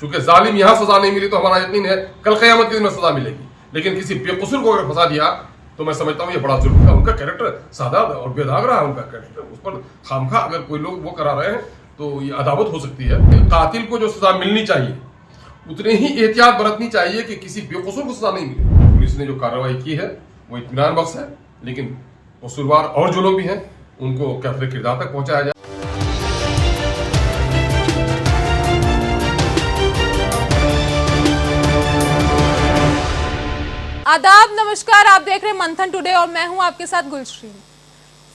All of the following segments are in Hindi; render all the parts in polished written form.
चूंकि जालिम यहाँ सजा नहीं मिली तो हमारा यकीन है कल क़यामत के दिन में सजा मिलेगी। लेकिन किसी बेकसूर को अगर फंसा दिया तो मैं समझता हूँ ये बड़ा जुल्म था। उनका कैरेक्टर सादा और बेदाग रहा है, उनका कैरेक्टर, उस पर खामखा अगर कोई लोग वो करा रहे हैं तो ये अदावत हो सकती है। कातिल को जो सजा मिलनी चाहिए उतनी ही एहतियात बरतनी चाहिए कि किसी बेकसूर को सजा नहीं मिले। पुलिस ने जो कार्रवाई की है वो इत्मीनान बख्श है, लेकिन कसूरवार और जो लोग भी हैं उनको कैफरे किरदार तक पहुंचाया जाए। आदाब, नमस्कार। आप देख रहे हैं मंथन टुडे और मैं हूं आपके साथ गुलश्री।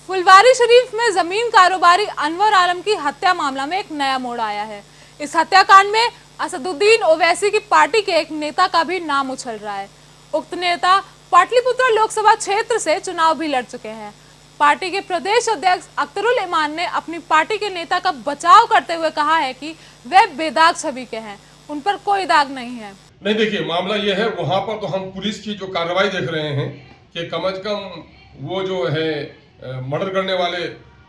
फुलवारी शरीफ में जमीन कारोबारी अनवर आलम की हत्या मामला में एक नया मोड़ आया है। इस हत्याकांड में असदुद्दीन ओवैसी की पार्टी के एक नेता का भी नाम उछल रहा है। उक्त नेता पाटलिपुत्र लोकसभा क्षेत्र से चुनाव भी लड़ चुके हैं। पार्टी के प्रदेश अध्यक्ष अख्तरुल इमान ने अपनी पार्टी के नेता का बचाव करते हुए कहा है कि वे बेदाग छवि के हैं, उन पर कोई दाग नहीं है। नहीं, देखिए मामला ये है, वहां पर तो हम पुलिस की जो कार्रवाई देख रहे हैं कि कम से कम वो जो है मर्डर करने वाले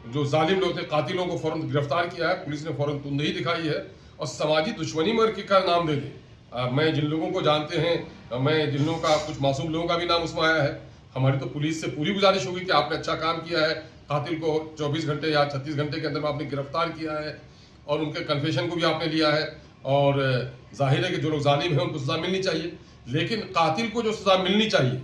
जो जालिम लोग थे, कातिलों को फौरन गिरफ्तार किया है। पुलिस ने फौरन तुंदही दिखाई है और समाजी दुश्मनी में का नाम दे दे। मैं जिन लोगों को जानते हैं, मैं जिन लोगों का, कुछ मासूम लोगों का भी नाम उसमें आया है। हमारी तो पुलिस से पूरी गुजारिश होगी कि आपने अच्छा काम किया है, कातिल को 24 घंटे या 36 घंटे के अंदर में आपने गिरफ्तार किया है और उनके कन्फेशन को भी आपने लिया है। और जाहिर है कि जो लोग जालिम हैं उनको सजा मिलनी चाहिए, लेकिन कातिल को जो सजा मिलनी चाहिए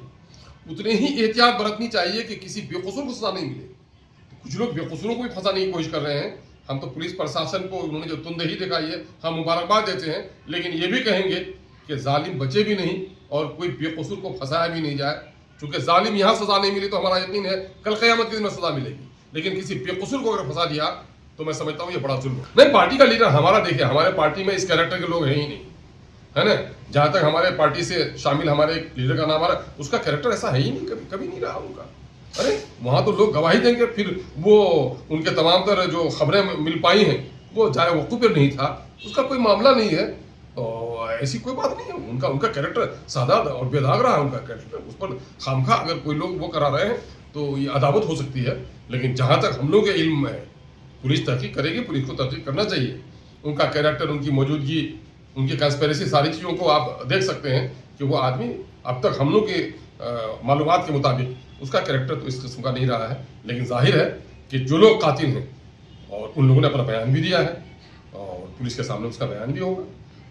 उतनी ही एहतियात बरतनी चाहिए कि किसी बेकसूर को सजा नहीं मिले। तो कुछ लोग बेकसूरों को भी फंसाने की कोशिश कर रहे हैं। हम तो पुलिस प्रशासन को उन्होंने जो तुंदही दिखाई है हम मुबारकबाद देते हैं, लेकिन ये भी कहेंगे कि जालिम बचे भी नहीं और कोई बेकसूर को फंसाया भी नहीं जाए। चूंकि जालिम यहाँ सजा नहीं मिली तो हमारा यकीन है कल क़यामत के दिन में सजा मिलेगी। लेकिन किसी बेकसूर को अगर फंसा दिया तो मैं समझता हूँ ये बड़ा जुल्म है। नहीं, पार्टी का लीडर हमारा, देखिए हमारे पार्टी में इस कैरेक्टर के लोग हैं ही नहीं, है ना। जहां तक हमारे पार्टी से शामिल हमारे लीडर का नाम आ रहा है, उसका कैरेक्टर ऐसा है ही नहीं, कभी नहीं रहा उनका। अरे वहां तो लोग गवाही देंगे, फिर वो उनके तमाम तर जो खबरें मिल पाई हैं वो जाए वकूफ पर नहीं था, उसका कोई मामला नहीं है। तो ऐसी कोई बात नहीं है। उनका कैरेक्टर सादा और बेदाग रहा है, उनका कैरेक्टर, उस पर खामखा अगर कोई लोग वो करा रहे हैं तो ये अदावत हो सकती है। लेकिन जहां तक हम लोग के इल्म में है, पुलिस तहकीक करेगी, पुलिस को तहकीक करना चाहिए। उनका कैरेक्टर, उनकी मौजूदगी, उनकी कंस्पिरेसी, सारी चीज़ों को आप देख सकते हैं कि वो आदमी अब तक हम लोग के मालूमात के मुताबिक उसका कैरेक्टर तो इस किस्म का नहीं रहा है। लेकिन जाहिर है कि जो लोग कातिल हैं और उन लोगों ने अपना बयान भी दिया है और पुलिस के सामने उसका बयान भी होगा,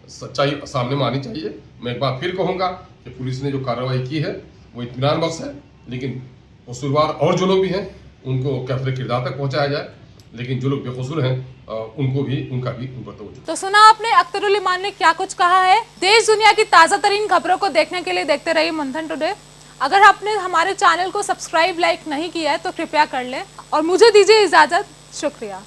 सच्चाई सामने में आनी चाहिए। मैं एक बार फिर कहूँगा कि पुलिस ने जो कार्रवाई की है वो इत्मीनान बख्श है, लेकिन कसूरवार और जो लोग भी हैं उनको कैफरे किरदार तक पहुँचाया जाए। लेकिन जो लोग बेकसूर हैं उनको भी, उनका भी उन पर तवज्जो। तो सुना आपने अख्तरुल इमान ने क्या कुछ कहा है। देश दुनिया की ताजा तरीन खबरों को देखने के लिए देखते रहिए मंथन टुडे। अगर आपने हमारे चैनल को सब्सक्राइब, लाइक नहीं किया है तो कृपया कर लें और मुझे दीजिए इजाजत। शुक्रिया।